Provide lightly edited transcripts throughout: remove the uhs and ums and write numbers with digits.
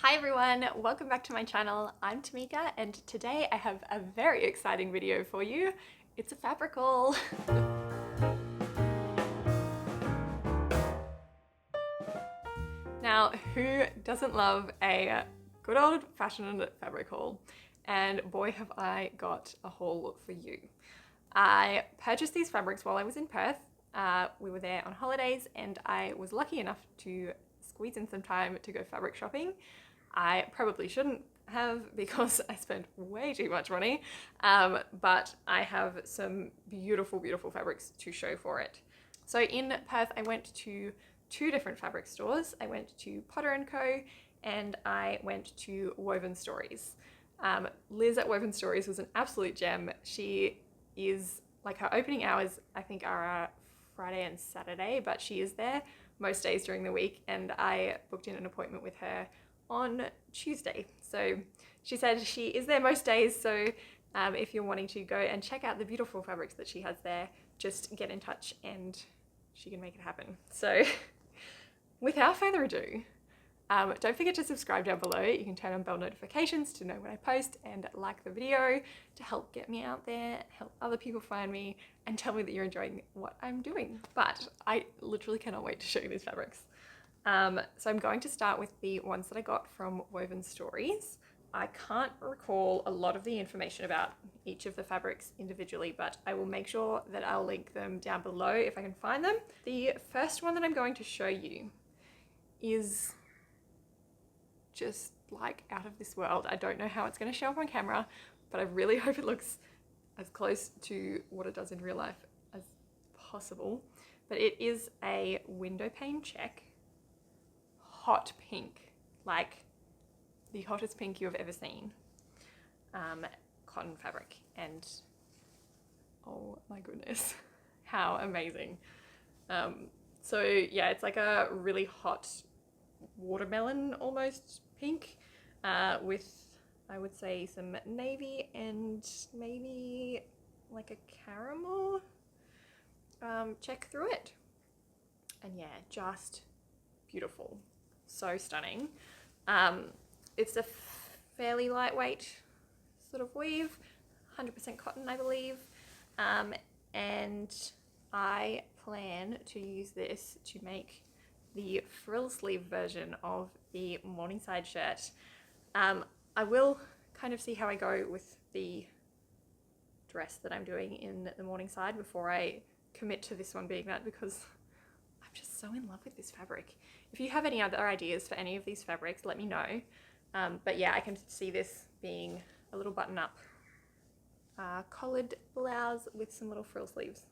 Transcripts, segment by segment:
Hi everyone, welcome back to my channel. I'm Tamika and today I have a very exciting video for you. It's a fabric haul. Now, who doesn't love a good old-fashioned fabric haul? And boy have I got a haul for you. I purchased these fabrics while I was in Perth. We were there on holidays and I was lucky enough to squeeze in some time to go fabric shopping. I probably shouldn't have because I spent way too much money, but I have some beautiful, beautiful fabrics to show for it. So in Perth, I went to two different fabric stores. I went to Potter & Co. and I went to Woven Stories. Liz at Woven Stories was an absolute gem. She is, like, her opening hours I think are Friday and Saturday, but she is there most days during the week, and I booked in an appointment with her on Tuesday. So she said she is there most days, so if you're wanting to go and check out the beautiful fabrics that she has there, just get in touch and she can make it happen. So without further ado, don't forget to subscribe down below. You can turn on bell notifications to know when I post, and like the video to help get me out there, help other people find me, and tell me that you're enjoying what I'm doing. But I literally cannot wait to show you these fabrics. So I'm going to start with the ones that I got from Woven Stories. I can't recall a lot of the information about each of the fabrics individually, but I will make sure that I'll link them down below if I can find them. The first one that I'm going to show you is just like out of this world. I don't know how it's going to show up on camera, but I really hope it looks as close to what it does in real life as possible. But it is a Windowpane Check hot pink, like the hottest pink you have ever seen, cotton fabric, and oh my goodness, how amazing. So yeah, it's like a really hot watermelon almost pink, with, I would say, some navy and maybe like a caramel check through it. And yeah, just beautiful. So stunning. It's a fairly lightweight sort of weave, 100% cotton, I believe, and I plan to use this to make the frill sleeve version of the Morningside shirt. I will kind of see how I go with the dress that I'm doing in the Morningside before I commit to this one being that, because I'm just so in love with this fabric. If you have any other ideas for any of these fabrics, let me know. But yeah, I can see this being a little button-up collared blouse with some little frill sleeves.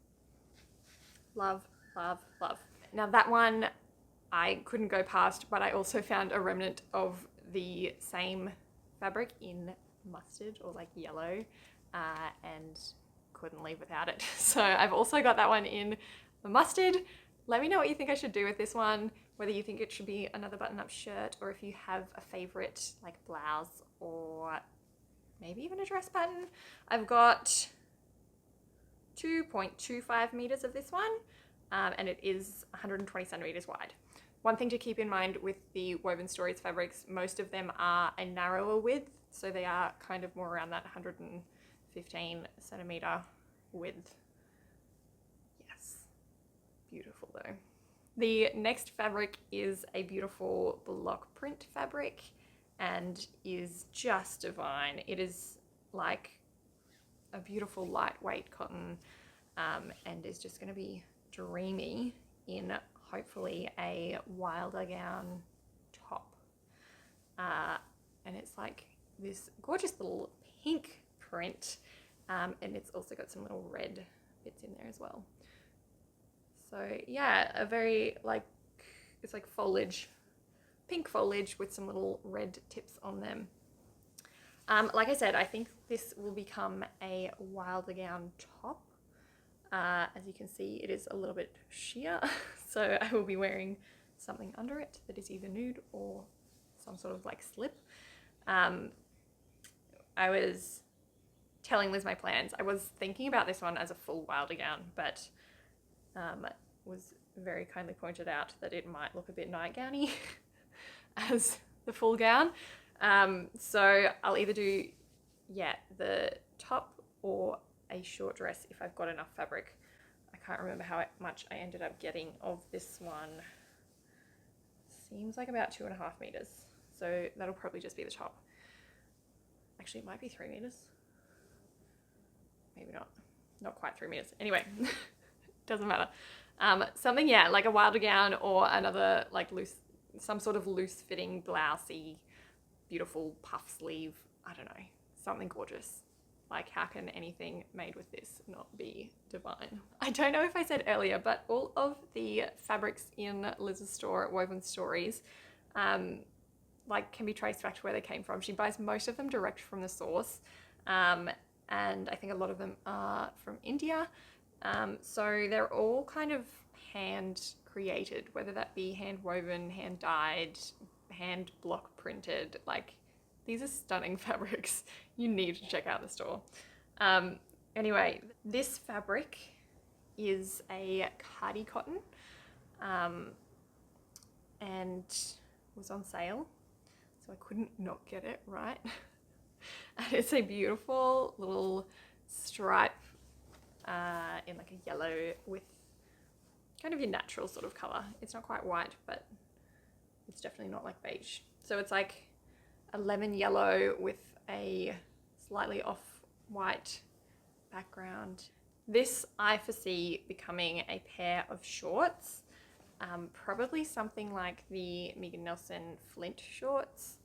Love, love, love. Now that one I couldn't go past, but I also found a remnant of the same fabric in mustard or like yellow, and couldn't leave without it. So I've also got that one in the mustard. Let me know what you think I should do with this one, whether you think it should be another button-up shirt, or if you have a favorite like blouse or maybe even a dress pattern. I've got 2.25 meters of this one, and it is 120 centimeters wide. One thing to keep in mind with the Woven Stories fabrics, most of them are a narrower width, so they are kind of more around that 115 centimeter width. Beautiful though. The next fabric is a beautiful block print fabric and is just divine. It is like a beautiful lightweight cotton, and is just going to be dreamy in hopefully a wilder gown top. And it's like this gorgeous little pink print, and it's also got some little red bits in there as well. So yeah, a very like, it's like foliage, pink foliage with some little red tips on them. Like I said, I think this will become a wilder gown top. As you can see, it is a little bit sheer, so I will be wearing something under it that is either nude or some sort of like slip. I was telling Liz my plans. I was thinking about this one as a full wilder gown, but was very kindly pointed out that it might look a bit nightgowny as the full gown. So I'll either do, yeah, the top or a short dress if I've got enough fabric. I can't remember how much I ended up getting of this one. Seems like about 2.5 meters. So that'll probably just be the top. Actually, it might be 3 meters. Maybe not. Not quite 3 meters. Anyway, doesn't matter. Something, yeah, like a wilder gown or another like loose, some sort of loose fitting blousey, beautiful puff sleeve. I don't know, something gorgeous. Like, how can anything made with this not be divine? I don't know if I said earlier, but all of the fabrics in Liz's store at Woven Stories, like, can be traced back to where they came from. She buys most of them direct from the source, and I think a lot of them are from India. So they're all kind of hand created, whether that be hand woven, hand dyed, hand block printed. Like, these are stunning fabrics. You need to check out the store. Anyway, this fabric is a khadi cotton, and was on sale, so I couldn't not get it, right? And it's a beautiful little stripe in like a yellow with kind of your natural sort of color. It's not quite white, but it's definitely not like beige. So it's like a lemon yellow with a slightly off-white background. This I foresee becoming a pair of shorts, probably something like the Megan Nelson Flint shorts,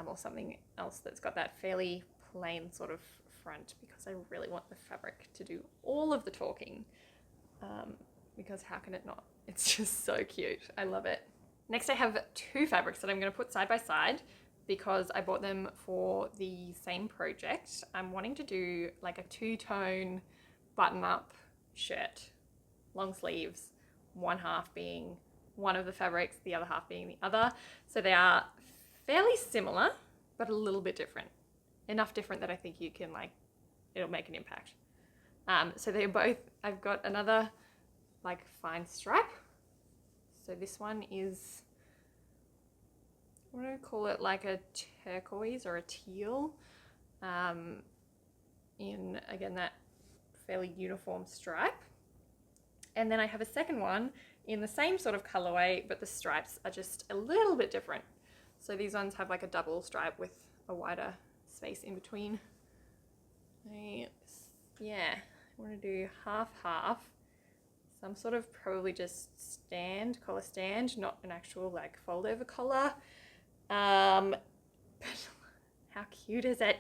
or something else that's got that fairly plain sort of front, because I really want the fabric to do all of the talking, because how can it not? It's just so cute. I love it. Next I have two fabrics that I'm going to put side by side because I bought them for the same project. I'm wanting to do like a two-tone button-up shirt, long sleeves, one half being one of the fabrics, the other half being the other. So they are fairly similar, but a little bit different. Enough different that I think you can, like, it'll make an impact. So they're both, I've got another like fine stripe. So this one is, what do I call it, like a turquoise or a teal, in, again, that fairly uniform stripe. And then I have a second one in the same sort of colorway, but the stripes are just a little bit different. So these ones have like a double stripe with a wider space in between. Yeah, I want to do half, some sort of probably just collar stand, not an actual like fold over collar. But how cute is it?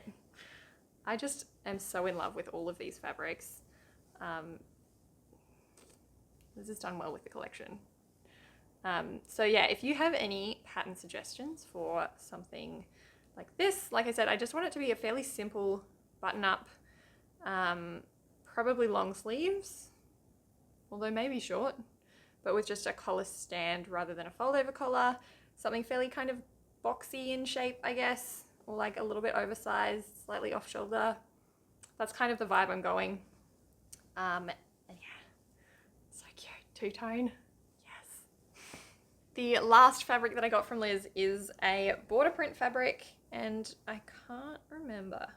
I just am so in love with all of these fabrics. This has done well with the collection. So yeah, if you have any pattern suggestions for something like this, like I said, I just want it to be a fairly simple button up, probably long sleeves, although maybe short, but with just a collar stand rather than a fold over collar, something fairly kind of boxy in shape, I guess, or like a little bit oversized, slightly off shoulder. That's kind of the vibe I'm going. And yeah, so cute, two-tone, yes. The last fabric that I got from Liz is a border print fabric, and I can't remember.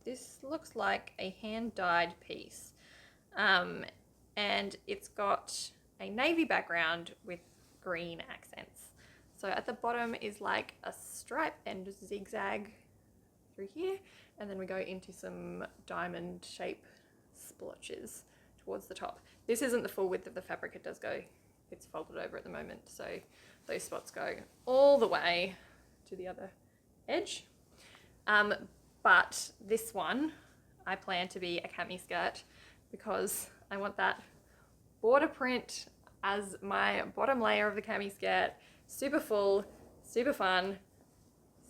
This looks like a hand-dyed piece. And it's got a navy background with green accents. So at the bottom is like a stripe and zigzag through here, and then we go into some diamond shape splotches towards the top. This isn't the full width of the fabric, it does go, it's folded over at the moment, so those spots go all the way to the other edge. But this one I plan to be a cami skirt because I want that border print as my bottom layer of the cami skirt. Super full, super fun,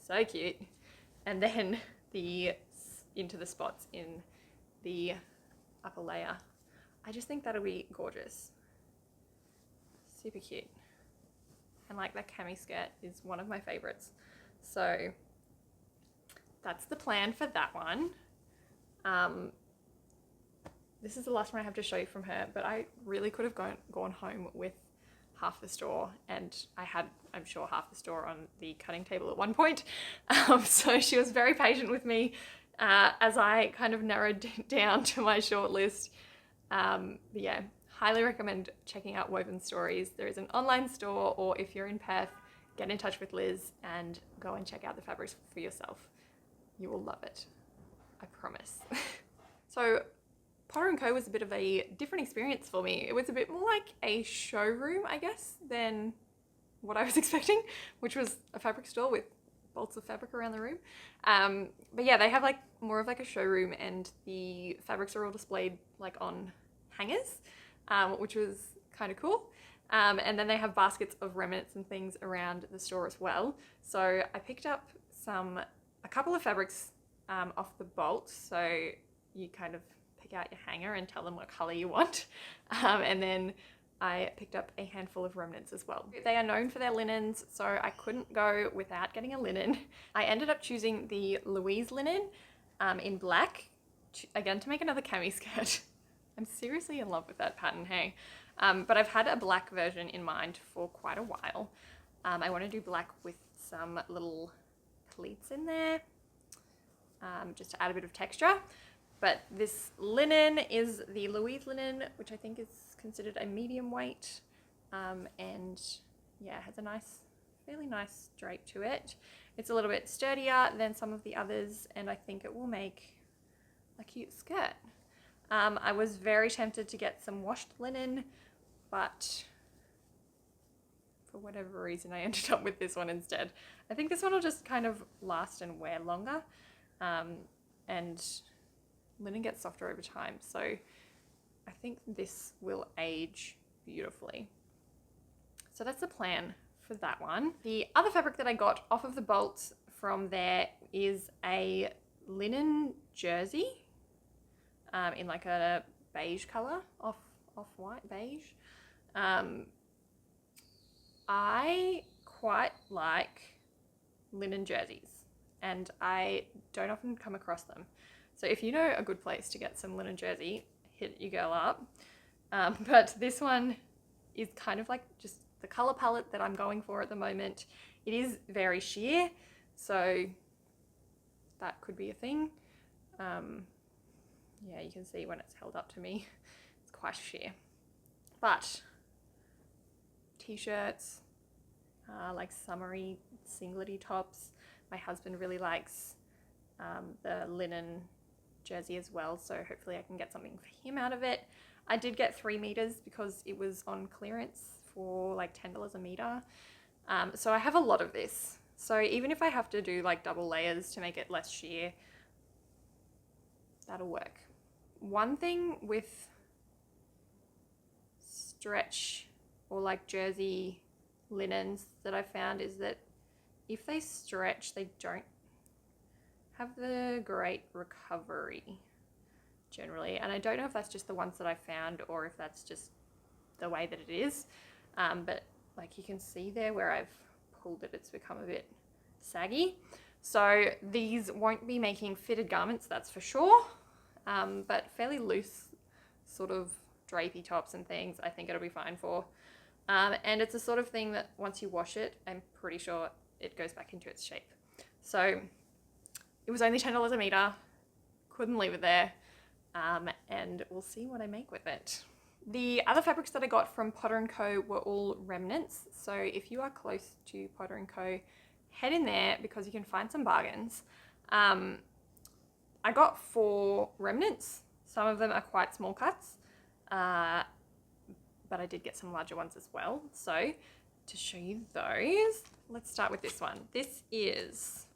so cute. And then into the spots in the upper layer. I just think that'll be gorgeous. Super cute. And like that cami skirt is one of my favorites. So that's the plan for that one. This is the last one I have to show you from her, but I really could have gone home with half the store, and I I'm sure, half the store on the cutting table at one point. So she was very patient with me as I kind of narrowed down to my short list. But yeah, highly recommend checking out Woven Stories. There is an online store, or if you're in Perth, get in touch with Liz and go and check out the fabrics for yourself. You will love it. I promise. So Potter & Co was a bit of a different experience for me. It was a bit more like a showroom, I guess, than what I was expecting, which was a fabric store with bolts of fabric around the room. But yeah, they have like more of like a showroom, and the fabrics are all displayed like on hangers, which was kind of cool. And then they have baskets of remnants and things around the store as well. So I picked up a couple of fabrics off the bolt. So you kind of pick out your hanger and tell them what color you want. And then I picked up a handful of remnants as well. They are known for their linens, so I couldn't go without getting a linen. I ended up choosing the Louise linen in black, again, to make another cami skirt. I'm seriously in love with that pattern, hey? But I've had a black version in mind for quite a while. I want to do black with some little pleats in there, just to add a bit of texture. But this linen is the Louise linen, which I think is considered a medium weight, and yeah, has a fairly nice drape to it. It's a little bit sturdier than some of the others, and I think it will make a cute skirt. I was very tempted to get some washed linen, but for whatever reason I ended up with this one instead. I think this one will just kind of last and wear longer, and linen gets softer over time, so I think this will age beautifully. So that's the plan for that one. The other fabric that I got off of the bolt from there is a linen jersey in like a beige color, off-white beige. I quite like linen jerseys, and I don't often come across them. So if you know a good place to get some linen jersey, hit your girl up. But this one is kind of like just the color palette that I'm going for at the moment. It is very sheer, so that could be a thing. Yeah, you can see when it's held up to me, it's quite sheer. But t-shirts, like summery singlety tops. My husband really likes the linen jersey as well, so hopefully I can get something for him out of it. I did get 3 meters because it was on clearance for like $10 a meter. So I have a lot of this. So even if I have to do like double layers to make it less sheer, that'll work. One thing with stretch or like jersey linens that I found is that if they stretch, they don't have the great recovery generally. And I don't know if that's just the ones that I found or if that's just the way that it is. But like you can see there where I've pulled it, it's become a bit saggy. So these won't be making fitted garments, that's for sure. But fairly loose sort of drapey tops and things, I think it'll be fine for. And it's a sort of thing that once you wash it, I'm pretty sure it goes back into its shape. So it was only $10 a meter, couldn't leave it there, and we'll see what I make with it. The other fabrics that I got from Potter & Co were all remnants. So if you are close to Potter & Co, head in there because you can find some bargains. I got 4 remnants. Some of them are quite small cuts, but I did get some larger ones as well. So to show you those, let's start with this one. This is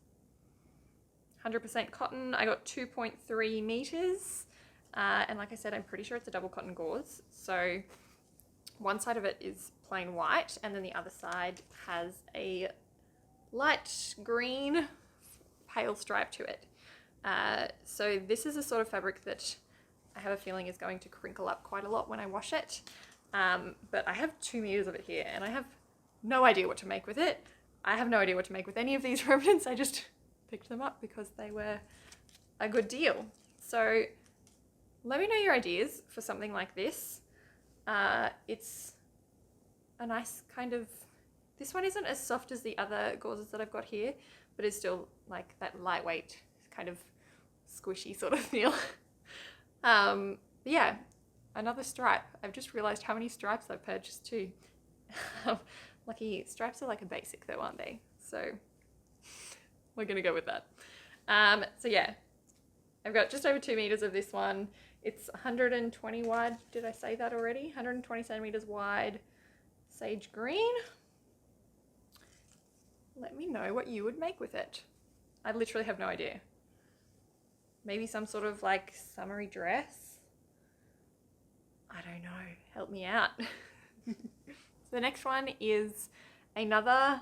100% cotton. I got 2.3 meters. And like I said, I'm pretty sure it's a double cotton gauze. So one side of it is plain white, and then the other side has a light green pale stripe to it. So this is a sort of fabric that I have a feeling is going to crinkle up quite a lot when I wash it. But I have 2 meters of it here, and I have no idea what to make with it. I have no idea what to make with any of these remnants. I just picked them up because they were a good deal. So let me know your ideas for something like this. It's a nice kind of This one isn't as soft as the other gauzes that I've got here, but it's still like that lightweight kind of squishy sort of feel. But yeah, another stripe. I've just realized how many stripes I've purchased too. Lucky stripes are like a basic though, aren't they? So we're gonna go with that. So yeah, I've got just over 2 meters of this one. It's 120 wide. Did I say that already? 120 centimeters wide, sage green. Let me know what you would make with it. I literally have no idea. Maybe some sort of like summery dress. I don't know. Help me out. So the next one is another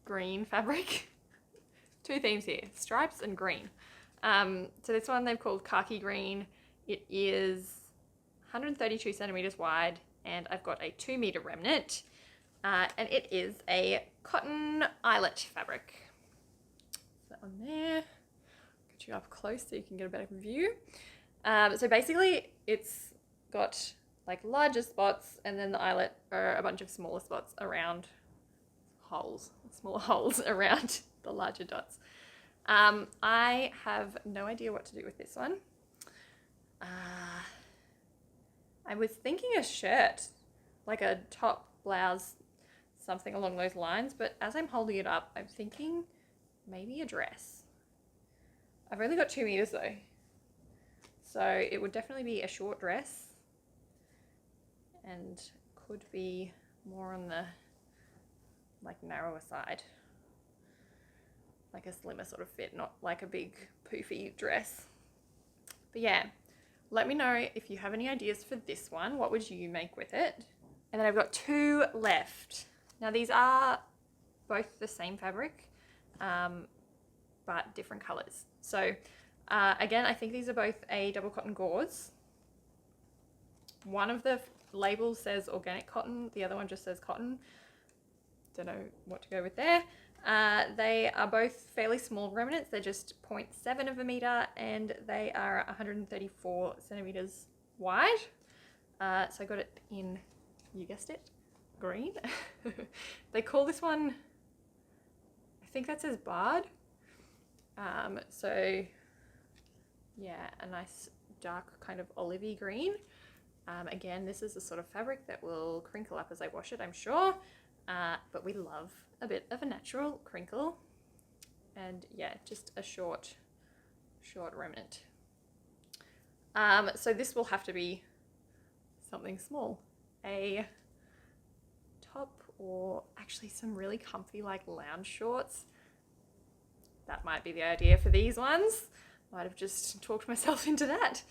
green fabric. Two themes here, stripes and green. So this one they've called khaki green. It is 132 centimeters wide, and I've got a 2 meter remnant, and it is a cotton eyelet fabric. That one there. Get you up close so you can get a better view. So basically it's got like larger spots, and then the eyelet are a bunch of smaller spots around smaller holes around the larger dots. I have no idea what to do with this one. I was thinking a shirt, like a top, blouse, something along those lines, but as I'm holding it up, I'm thinking maybe a dress. I've only got 2 meters though, so it would definitely be a short dress and could be more on the like narrower side, like a slimmer sort of fit, not like a big poofy dress. But yeah, let me know if you have any ideas for this one. What would you make with it? And then I've got 2 left. Now these are both the same fabric, but different colors. So again, I think these are both a double cotton gauze. One of the labels says organic cotton, the other one just says cotton. Don't know what to go with there. They are both fairly small remnants. They're just 0.7 of a meter, and they are 134 centimeters wide. So I got it in, you guessed it, green. They call this one, I think that says barred. So yeah, a nice dark kind of olivey green. Again, this is the sort of fabric that will crinkle up as I wash it, I'm sure. But we love a bit of a natural crinkle, and yeah, just a short remnant. So this will have to be something small, a top, or actually some really comfy like lounge shorts. That might be the idea for these ones. Might have just talked myself into that.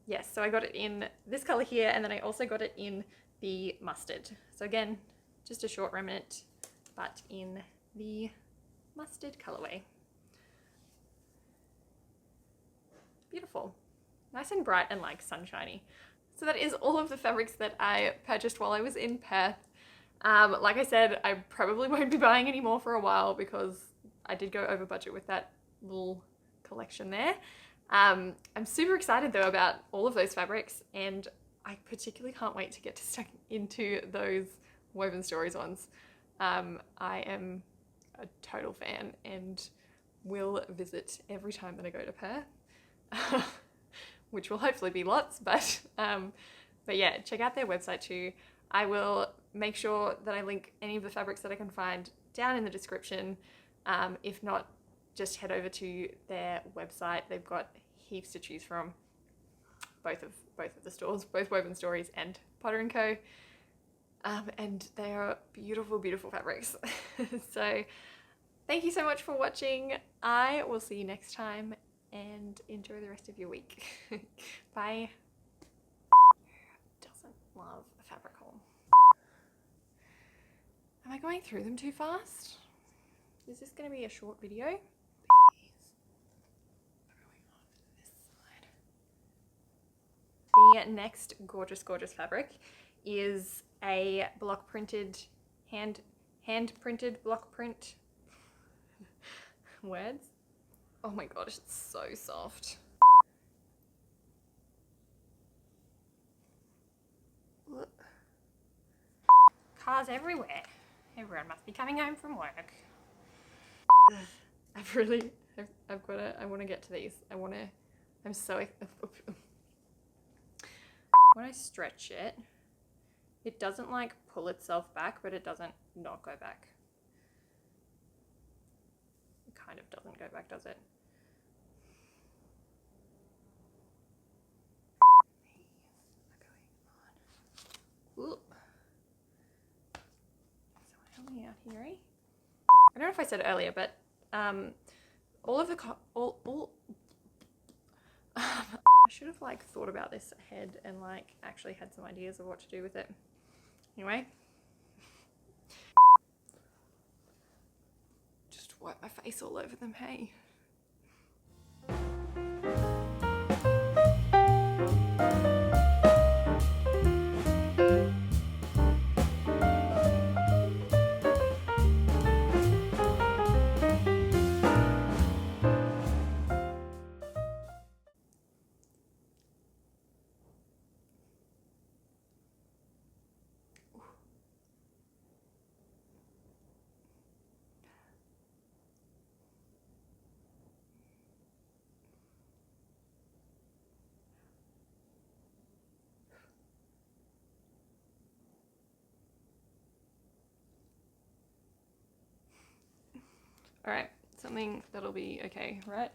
Yes, so I got it in this color here, and then I also got it in the mustard. So again, just a short remnant, but in the mustard colorway. Beautiful. Nice and bright and like sunshiny. So that is all of the fabrics that I purchased while I was in Perth. Like I said, I probably won't be buying any more for a while because I did go over budget with that little collection there. I'm super excited though about all of those fabrics, and I particularly can't wait to get to stuck into those Woven Stories ones. I am a total fan and will visit every time that I go to Perth, which will hopefully be lots, but yeah, check out their website too. I will make sure that I link any of the fabrics that I can find down in the description. If not, just head over to their website. They've got heaps to choose from. Both of the stores, both Woven Stories and Potter & Co. And they are beautiful, beautiful fabrics. So thank you so much for watching. I will see you next time, and enjoy the rest of your week. Bye. Who doesn't love a fabric haul? Am I going through them too fast? Is this going to be a short video? The next gorgeous, gorgeous fabric is a block printed, hand printed block print. Words? Oh my gosh, it's so soft. Cars everywhere. Everyone must be coming home from work. I want to get to these. I'm so, when I stretch it, it doesn't like pull itself back, but it doesn't not go back. It kind of doesn't go back, does it? Ooh. Someone help me out here, eh? I don't know if I said it earlier, but all of the I should have like thought about this ahead and like actually had some ideas of what to do with it. Anyway, just wipe my face all over them, hey. All right, something that'll be okay, right?